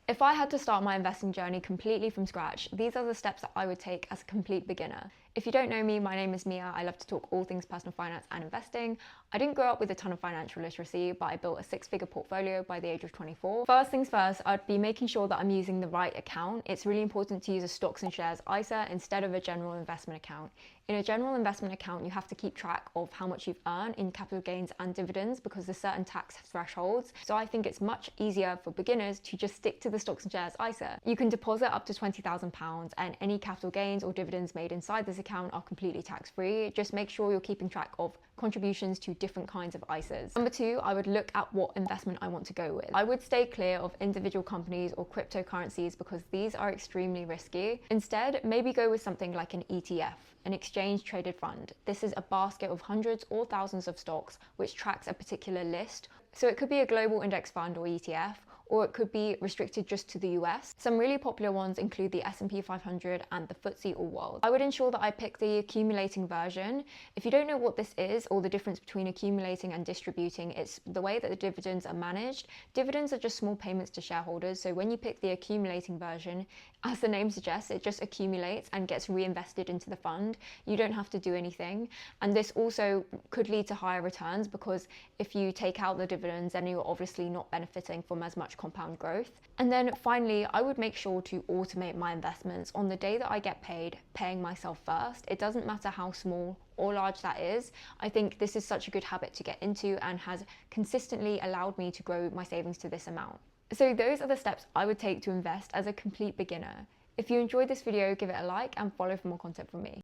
If I had to start my investing journey completely from scratch, these are the steps that I would take as a complete beginner. If you don't know me, my name is Mia. I love to talk all things personal finance and investing. I didn't grow up with a ton of financial literacy, but I built a six-figure portfolio by the age of 24. First things first, I'd be making sure that I'm using the right account. It's really important to use a stocks and shares ISA instead of a general investment account. In a general investment account, you have to keep track of how much you've earned in capital gains and dividends because there's certain tax thresholds. So I think it's much easier for beginners to just stick to the stocks and shares ISA. You can deposit up to £20,000 and any capital gains or dividends made inside this account are completely tax-free. Just make sure you're keeping track of contributions to different kinds of ISAs. Number two, I would look at what investment I want to go with. I would stay clear of individual companies or cryptocurrencies because these are extremely risky. Instead, maybe go with something like an ETF, an exchange traded fund. This is a basket of hundreds or thousands of stocks which tracks a particular list. So it could be a global index fund or ETF, or it could be restricted just to the US. Some really popular ones include the S&P 500 and the FTSE All World. I would ensure that I pick the accumulating version. If you don't know what this is or the difference between accumulating and distributing, it's the way that the dividends are managed. Dividends are just small payments to shareholders, so when you pick the accumulating version, as the name suggests, it just accumulates and gets reinvested into the fund. You don't have to do anything. And this also could lead to higher returns because if you take out the dividends, then you're obviously not benefiting from as much compound growth. And then finally, I would make sure to automate my investments on the day that I get paid, paying myself first. It doesn't matter how small or large that is. I think this is such a good habit to get into and has consistently allowed me to grow my savings to this amount. So those are the steps I would take to invest as a complete beginner. If you enjoyed this video, give it a like and follow for more content from me.